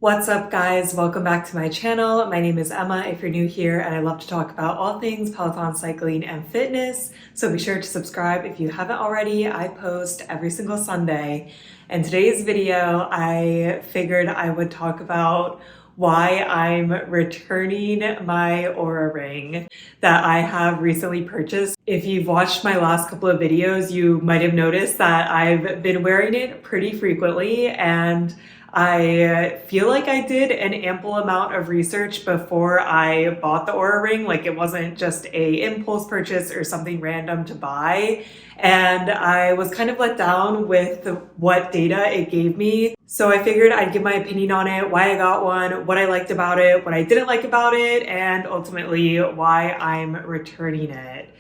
What's up, guys? Welcome back to my channel. My name is Emma if you're new here, and I love to talk about all things Peloton cycling and fitness. So be sure to subscribe if you haven't already. I post every single Sunday. In today's video, I figured I would talk about why I'm returning my Oura Ring that I have recently purchased. If you've watched my last couple of videos, you might have noticed that I've been wearing it pretty frequently, and I feel like I did an ample amount of research before I bought the Oura Ring. Like, it wasn't just a impulse purchase or something random to buy. And I was kind of let down with what data it gave me. So I figured I'd give my opinion on it, why I got one, what I liked about it, what I didn't like about it, and ultimately why I'm returning it.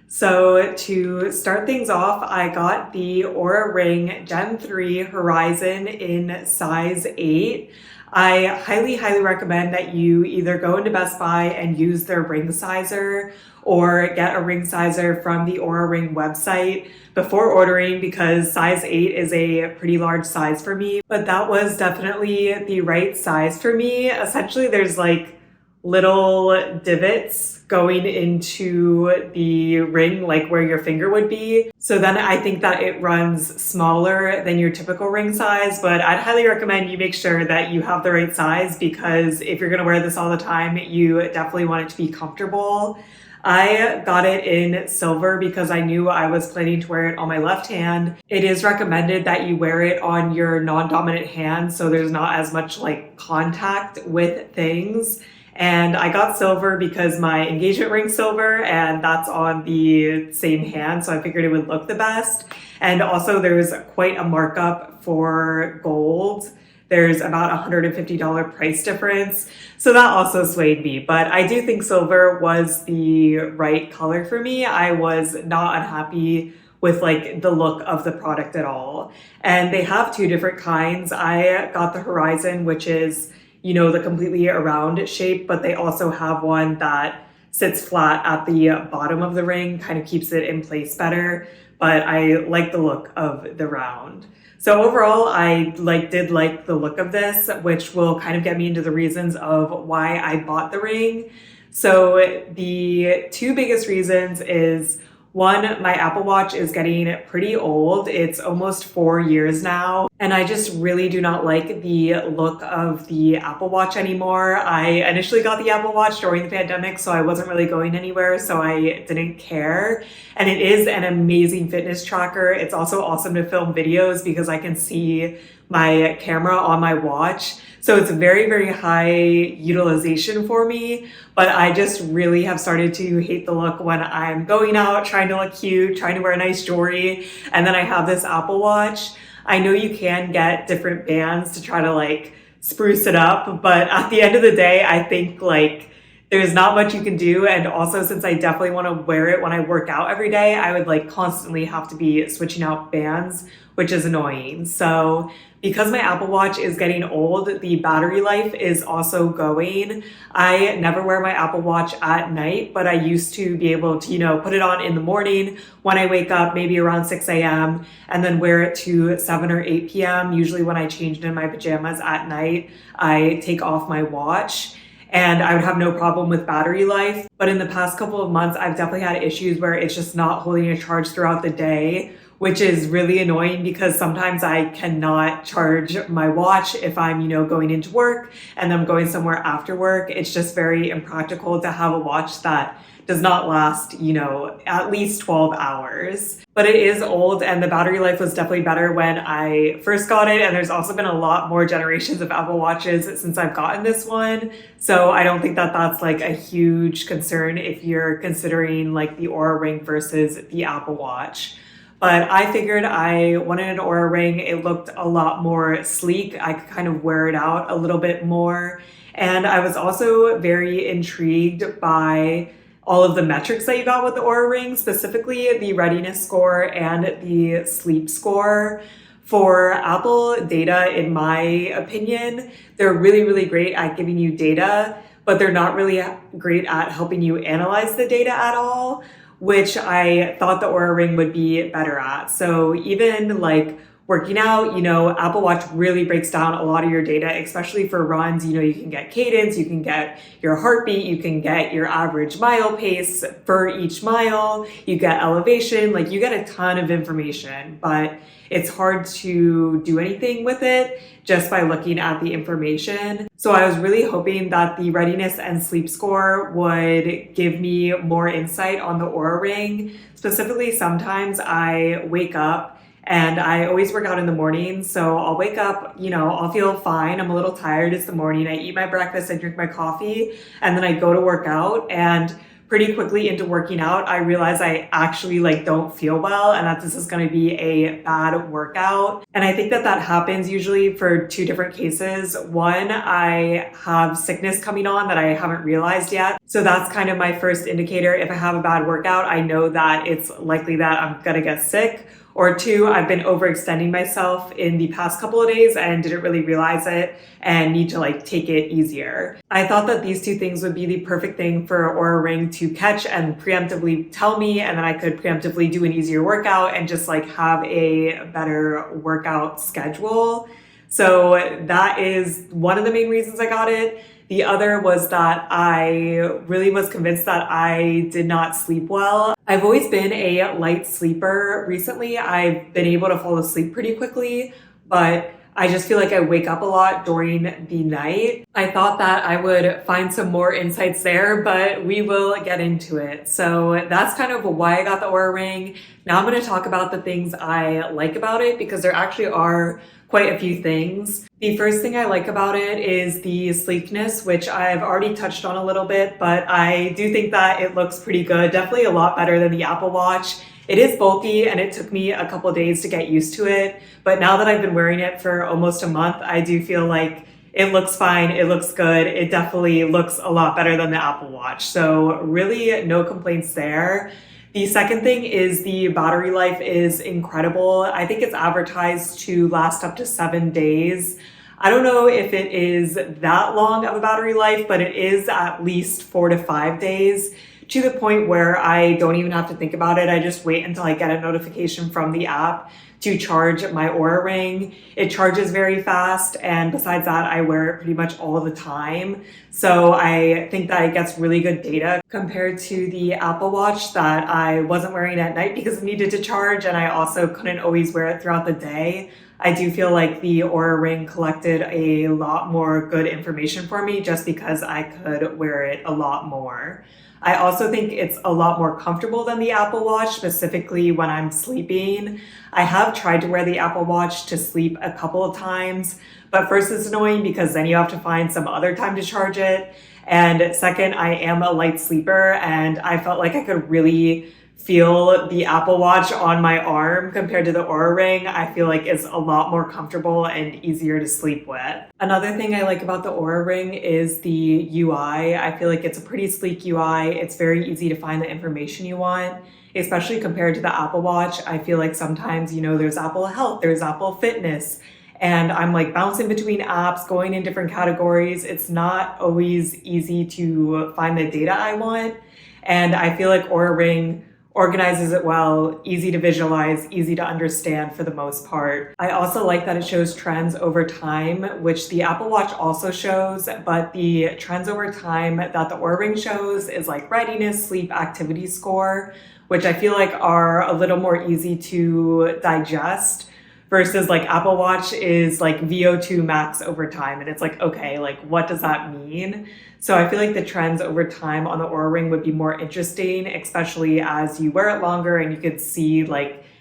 So to start things off, I got the Oura Ring Gen 3 Horizon in size 8. I highly recommend that you either go into Best Buy and use their ring sizer or get a ring sizer from the Oura Ring website before ordering, because size 8 is a pretty large size for me. But that was definitely the right size for me. Essentially, there's like little divots going into the ring, like where your finger would be. So then I think that it runs smaller than your typical ring size, but I'd highly recommend you make sure that you have the right size, because if you're gonna wear this all the time, you definitely want it to be comfortable. I got it in silver because I knew I was planning to wear it on my left hand. It is recommended that you wear it on your non-dominant hand so there's not as much like contact with things. And I got silver because my engagement ring's silver and that's on the same hand, so I figured it would look the best. And also there's quite a markup for gold. There's about $150 price difference, so that also swayed me. But I do think silver was the right color for me. I was not unhappy with like the look of the product at all. And they have two different kinds. I got the Horizon, which is, you know, the completely around shape, but they also have one that sits flat at the bottom of the ring, kind of keeps it in place better. But I like the look of the round. So overall, I did like the look of this, which will kind of get me into the reasons of why I bought the ring. So the two biggest reasons is, one, my Apple Watch is getting pretty old. It's almost 4 years now, and I just really do not like the look of the Apple Watch anymore. I initially got the Apple Watch during the pandemic, so I wasn't really going anywhere, so I didn't care. And it is an amazing fitness tracker. It's also awesome to film videos because I can see my camera on my watch. So it's very high utilization for me, but I just really have started to hate the look when I'm going out, trying to look cute, trying to wear nice jewelry, and then I have this Apple Watch. I know you can get different bands to try to like spruce it up, but at the end of the day, I think like there's not much you can do. And also, since I definitely want to wear it when I work out every day, I would like constantly have to be switching out bands, which is annoying. So because my Apple Watch is getting old, the battery life is also going. I never wear my Apple Watch at night, but I used to be able to, you know, put it on in the morning when I wake up, maybe around 6 a.m., and then wear it to 7 or 8 p.m. Usually when I changed in my pajamas at night, I take off my watch. And I would have no problem with battery life. But in the past couple of months, I've definitely had issues where it's just not holding a charge throughout the day, which is really annoying because sometimes I cannot charge my watch if I'm, you know, going into work and I'm going somewhere after work. It's just very impractical to have a watch that does not last, you know, at least 12 hours. But it is old, and the battery life was definitely better when I first got it. And there's also been a lot more generations of Apple Watches since I've gotten this one. So I don't think that that's like a huge concern if you're considering like the Oura Ring versus the Apple Watch. But I figured I wanted an Oura Ring. It looked a lot more sleek. I could kind of wear it out a little bit more. And I was also very intrigued by all of the metrics that you got with the Oura Ring, specifically the Readiness Score and the Sleep Score. For Apple data, in my opinion, they're really great at giving you data, but they're not really great at helping you analyze the data at all, which I thought the Oura Ring would be better at. So even like working out, Apple Watch really breaks down a lot of your data, especially for runs. You can get cadence, you can get your heartbeat, you can get your average mile pace for each mile, you get elevation, like you get a ton of information, but it's hard to do anything with it just by looking at the information. So I was really hoping that the Readiness and Sleep Score would give me more insight on the Oura Ring. Specifically, sometimes I wake up and I always work out in the morning. So I'll wake up, I'll feel fine. I'm a little tired. It's the morning. I eat my breakfast, I drink my coffee, and then I go to work out. And pretty quickly into working out, I realize I actually don't feel well and that this is going to be a bad workout. And I think that happens usually for two different cases. One, I have sickness coming on that I haven't realized yet. So that's kind of my first indicator. If I have a bad workout, I know that it's likely that I'm going to get sick. Or two, I've been overextending myself in the past couple of days and didn't really realize it and need to take it easier. I thought that these two things would be the perfect thing for Oura Ring to catch and preemptively tell me, and then I could preemptively do an easier workout and just have a better workout schedule. So that is one of the main reasons I got it. The other was that I really was convinced that I did not sleep well. I've always been a light sleeper. Recently, I've been able to fall asleep pretty quickly, but I just feel like I wake up a lot during the night. I thought that I would find some more insights there, but we will get into it. So that's kind of why I got the Oura Ring. Now I'm going to talk about the things I like about it, because there actually are quite a few things. The first thing I like about it is the sleekness, which I've already touched on a little bit, but I do think that it looks pretty good. Definitely a lot better than the Apple Watch. It is bulky and it took me a couple of days to get used to it, but now that I've been wearing it for almost a month, I do feel like it looks fine, it looks good, it definitely looks a lot better than the Apple Watch. So really no complaints there. The second thing is the battery life is incredible. I think it's advertised to last up to 7 days. I don't know if it is that long of a battery life, but it is at least 4 to 5 days, to the point where I don't even have to think about it. I just wait until I get a notification from the app to charge my Oura Ring. It charges very fast, and besides that, I wear it pretty much all the time. So I think that it gets really good data compared to the Apple Watch that I wasn't wearing at night because it needed to charge, and I also couldn't always wear it throughout the day. I do feel like the Oura Ring collected a lot more good information for me just because I could wear it a lot more. I also think it's a lot more comfortable than the Apple Watch, specifically when I'm sleeping. I have tried to wear the Apple Watch to sleep a couple of times, but first it's annoying because then you have to find some other time to charge it. And second, I am a light sleeper and I felt like I could really feel the Apple Watch on my arm compared to the Oura Ring. I feel like it's a lot more comfortable and easier to sleep with. Another thing I like about the Oura Ring is the UI. I feel like it's a pretty sleek UI. It's very easy to find the information you want, especially compared to the Apple Watch. I feel like sometimes, there's Apple Health, there's Apple Fitness, and I'm bouncing between apps, going in different categories. It's not always easy to find the data I want. And I feel like Oura Ring organizes it well, easy to visualize, easy to understand for the most part. I also like that it shows trends over time, which the Apple Watch also shows, but the trends over time that the Oura Ring shows is readiness, sleep, activity score, which I feel like are a little more easy to digest versus Apple Watch is VO2 max over time. And it's okay, what does that mean? So I feel like the trends over time on the Oura Ring would be more interesting, especially as you wear it longer and you could see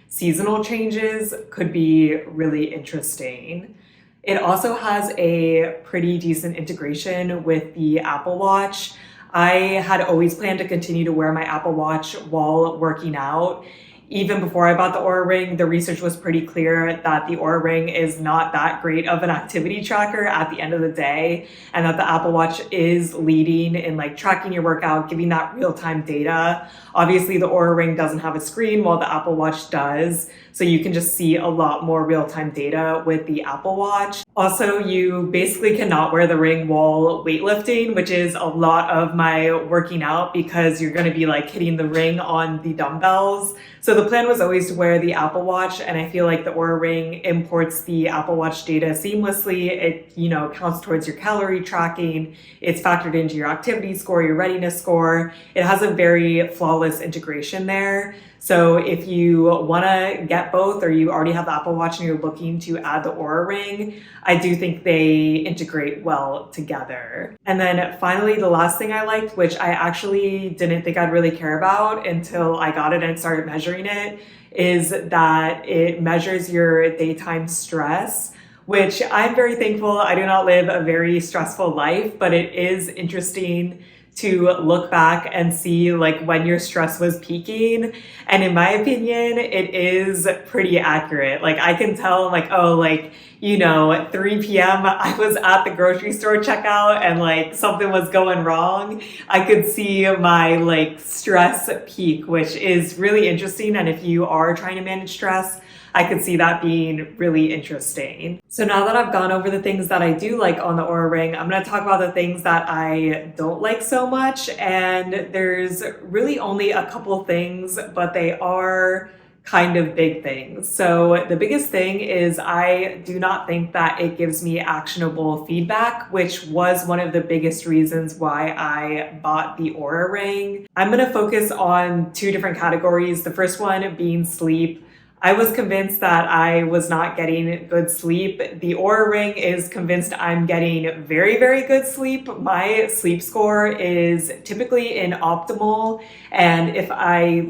seasonal changes could be really interesting. It also has a pretty decent integration with the Apple Watch. I had always planned to continue to wear my Apple Watch while working out. Even before I bought the Oura Ring, the research was pretty clear that the Oura Ring is not that great of an activity tracker at the end of the day, and that the Apple Watch is leading in tracking your workout, giving that real-time data. Obviously, the Oura Ring doesn't have a screen while the Apple Watch does, so you can just see a lot more real-time data with the Apple Watch. Also, you basically cannot wear the ring while weightlifting, which is a lot of my working out because you're going to be hitting the ring on the dumbbells. So the the plan was always to wear the Apple Watch, and I feel like the Oura Ring imports the Apple Watch data seamlessly. It, counts towards your calorie tracking. It's factored into your activity score, your readiness score. It has a very flawless integration there. So if you want to get both, or you already have the Apple Watch and you're looking to add the Oura Ring, I do think they integrate well together. And then finally, the last thing I liked, which I actually didn't think I'd really care about until I got it and started measuring it, is that it measures your daytime stress, which I'm very thankful. I do not live a very stressful life, but it is interesting to look back and see like when your stress was peaking. And in my opinion, it is pretty accurate. Like I can tell like, at 3 p.m. I was at the grocery store checkout and like something was going wrong. I could see my like stress peak, which is really interesting. And if you are trying to manage stress, I could see that being really interesting. So now that I've gone over the things that I do like on the Oura Ring, I'm going to talk about the things that I don't like so much. And there's really only a couple things, but they are kind of big things. So the biggest thing is I do not think that it gives me actionable feedback, which was one of the biggest reasons why I bought the Oura Ring. I'm going to focus on two different categories. The first one being sleep. I was convinced that I was not getting good sleep. The Oura Ring is convinced I'm getting very, very good sleep. My sleep score is typically in optimal. And if I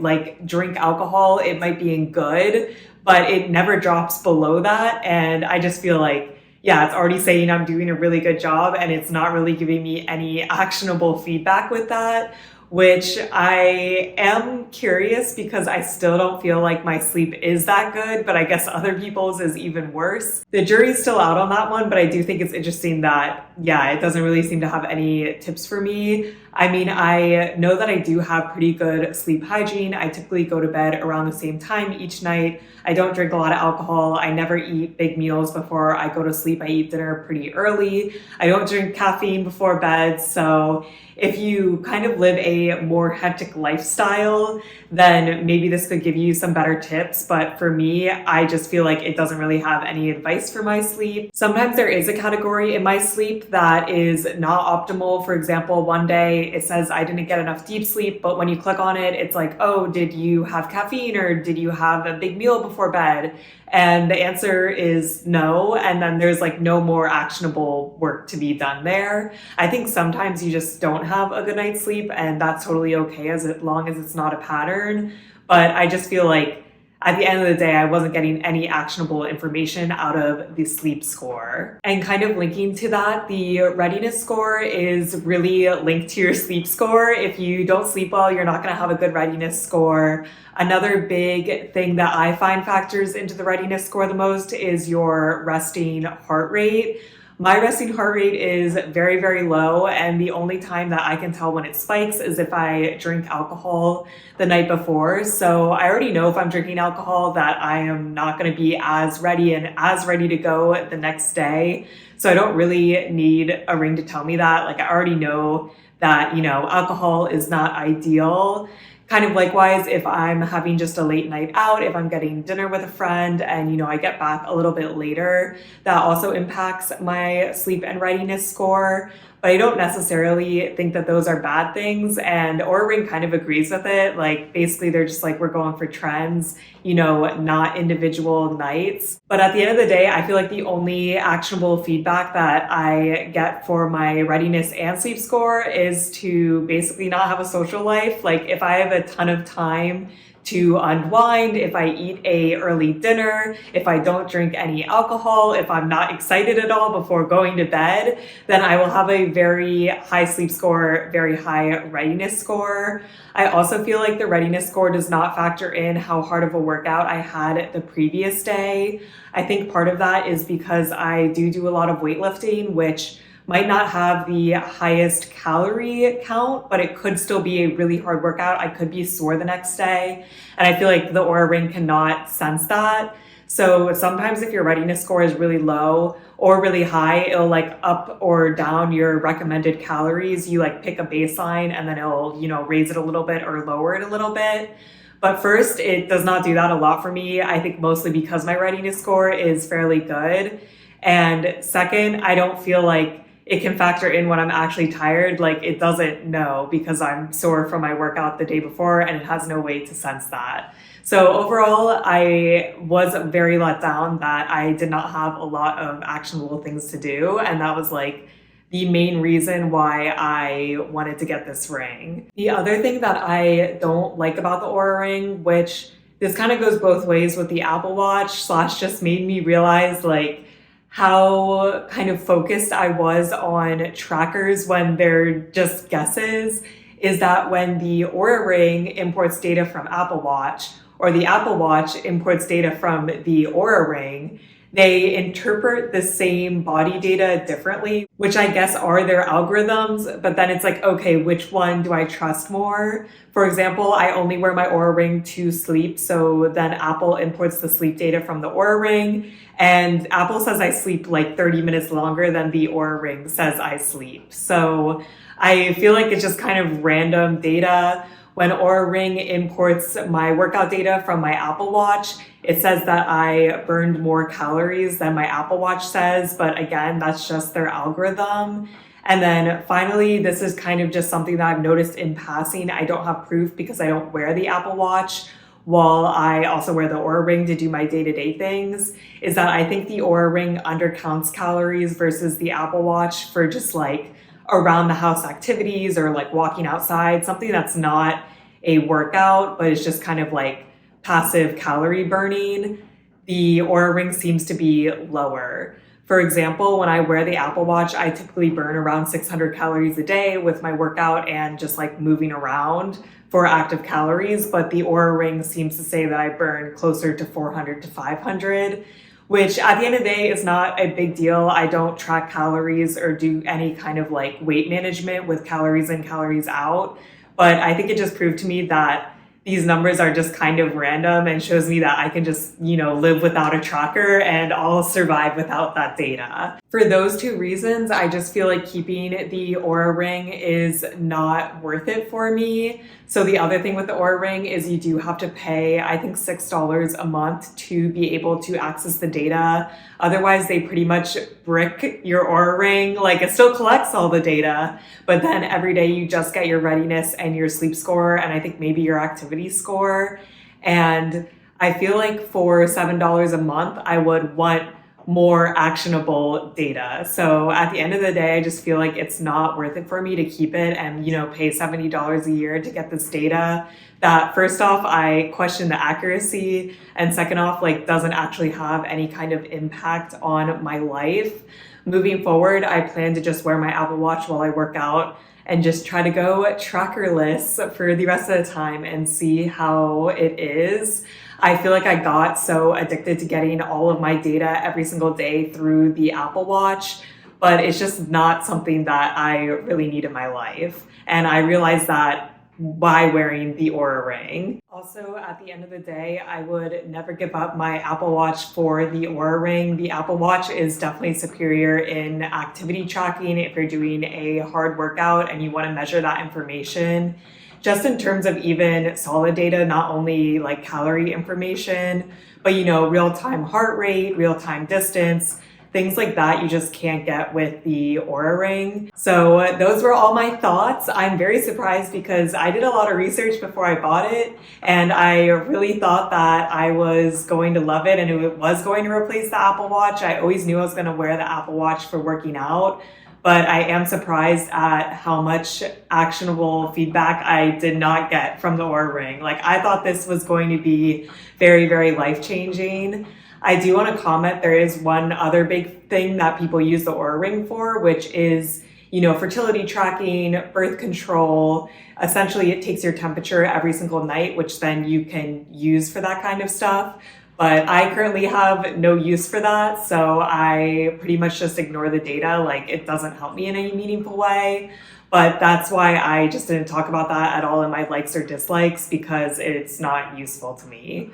drink alcohol, it might be in good, but it never drops below that. And I just feel like, it's already saying I'm doing a really good job, and it's not really giving me any actionable feedback with that, which I am curious because I still don't feel like my sleep is that good, but I guess other people's is even worse. The jury's still out on that one, but I do think it's interesting that, it doesn't really seem to have any tips for me. I mean, I know that I do have pretty good sleep hygiene. I typically go to bed around the same time each night. I don't drink a lot of alcohol. I never eat big meals before I go to sleep. I eat dinner pretty early. I don't drink caffeine before bed. So if you kind of live a more hectic lifestyle, then maybe this could give you some better tips. But for me, I just feel like it doesn't really have any advice for my sleep. Sometimes there is a category in my sleep that is not optimal. For example, one day it says I didn't get enough deep sleep, but when you click on it, it's like, oh, did you have caffeine or did you have a big meal before bed? And the answer is no. And then there's no more actionable work to be done there. I think sometimes you just don't have a good night's sleep, and that's totally okay as long as it's not a pattern. But I just feel like at the end of the day, I wasn't getting any actionable information out of the sleep score. And kind of linking to that, the readiness score is really linked to your sleep score. If you don't sleep well, you're not going to have a good readiness score. Another big thing that I find factors into the readiness score the most is your resting heart rate. My resting heart rate is very, very low, and the only time that I can tell when it spikes is if I drink alcohol the night before. So I already know if I'm drinking alcohol that I am not going to be as ready to go the next day. So I don't really need a ring to tell me that. I already know that, alcohol is not ideal. Kind of likewise, if I'm having just a late night out, if I'm getting dinner with a friend and, I get back a little bit later, that also impacts my sleep and readiness score. But I don't necessarily think that those are bad things. And Oura Ring kind of agrees with it. Basically, they're just we're going for trends, not individual nights. But at the end of the day, I feel like the only actionable feedback that I get for my readiness and sleep score is to basically not have a social life. If I have a ton of time to unwind, if I eat a early dinner, if I don't drink any alcohol, if I'm not excited at all before going to bed, then I will have a very high sleep score, very high readiness score. I also feel like the readiness score does not factor in how hard of a workout I had the previous day. I think part of that is because I do a lot of weightlifting, which might not have the highest calorie count, but it could still be a really hard workout. I could be sore the next day. And I feel like the Oura Ring cannot sense that. So sometimes if your readiness score is really low or really high, it'll up or down your recommended calories. You pick a baseline and then it'll, raise it a little bit or lower it a little bit. But first, it does not do that a lot for me. I think mostly because my readiness score is fairly good. And second, I don't feel like it can factor in when I'm actually tired. Like it doesn't know because I'm sore from my workout the day before and it has no way to sense that. So overall, I was very let down that I did not have a lot of actionable things to do. And that was like the main reason why I wanted to get this ring. The other thing that I don't like about the Oura Ring, which this kind of goes both ways with the Apple Watch / just made me realize like how kind of focused I was on trackers when they're just guesses, is that when the Oura Ring imports data from Apple Watch or the Apple Watch imports data from the Oura Ring, they interpret the same body data differently, which I guess are their algorithms, but then it's like, okay, which one do I trust more? For example, I only wear my Oura Ring to sleep, so then Apple imports the sleep data from the Oura Ring, and Apple says I sleep like 30 minutes longer than the Oura Ring says I sleep. So I feel like it's just kind of random data. When Oura Ring imports my workout data from my Apple Watch, it says that I burned more calories than my Apple Watch says, but again, that's just their algorithm. And then finally, this is kind of just something that I've noticed in passing. I don't have proof because I don't wear the Apple Watch, while I also wear the Oura Ring to do my day-to-day things, is that I think the Oura Ring undercounts calories versus the Apple Watch for just like around the house activities or like walking outside, something that's not a workout, but it's just kind of like passive calorie burning. The Oura Ring seems to be lower. For example, when I wear the Apple Watch, I typically burn around 600 calories a day with my workout and just like moving around for active calories, but the Oura Ring seems to say that I burn closer to 400 to 500, which at the end of the day is not a big deal. I don't track calories or do any kind of like weight management with calories in, calories out. But I think it just proved to me that these numbers are just kind of random and shows me that I can just, live without a tracker and I'll survive without that data. For those two reasons, I just feel like keeping the Oura Ring is not worth it for me. So the other thing with the Oura Ring is you do have to pay, I think, $6 a month to be able to access the data. Otherwise, they pretty much brick your Oura Ring. Like it still collects all the data, but then every day you just get your readiness and your sleep score, and I think maybe your activity score. And I feel like for $7 a month, I would want more actionable data. So at the end of the day, I just feel like it's not worth it for me to keep it and, pay $70 a year to get this data that first off, I question the accuracy, and second off, like doesn't actually have any kind of impact on my life. Moving forward, I plan to just wear my Apple Watch while I work out and just try to go trackerless for the rest of the time and see how it is. I feel like I got so addicted to getting all of my data every single day through the Apple Watch, but it's just not something that I really need in my life. And I realized that by wearing the Oura Ring. Also, at the end of the day, I would never give up my Apple Watch for the Oura Ring. The Apple Watch is definitely superior in activity tracking if you're doing a hard workout and you want to measure that information. Just in terms of even solid data, not only like calorie information, but real-time heart rate, real-time distance, things like that you just can't get with the Oura Ring. So those were all my thoughts. I'm very surprised because I did a lot of research before I bought it, and I really thought that I was going to love it and it was going to replace the Apple Watch. I always knew I was going to wear the Apple Watch for working out, but I am surprised at how much actionable feedback I did not get from the Oura Ring. Like I thought this was going to be very, very life-changing. I do want to comment, there is one other big thing that people use the Oura Ring for, which is, fertility tracking, birth control. Essentially, it takes your temperature every single night, which then you can use for that kind of stuff. But I currently have no use for that, so I pretty much just ignore the data. Like it doesn't help me in any meaningful way. But that's why I just didn't talk about that at all in my likes or dislikes, because it's not useful to me.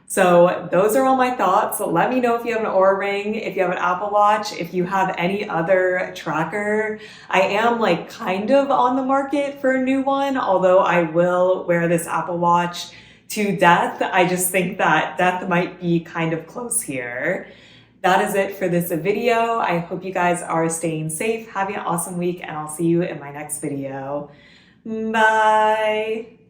So those are all my thoughts. Let me know if you have an Oura Ring, if you have an Apple Watch, if you have any other tracker. I am kind of on the market for a new one, although I will wear this Apple Watch to death. I just think that death might be kind of close here. That is it for this video. I hope you guys are staying safe, having an awesome week, and I'll see you in my next video. Bye.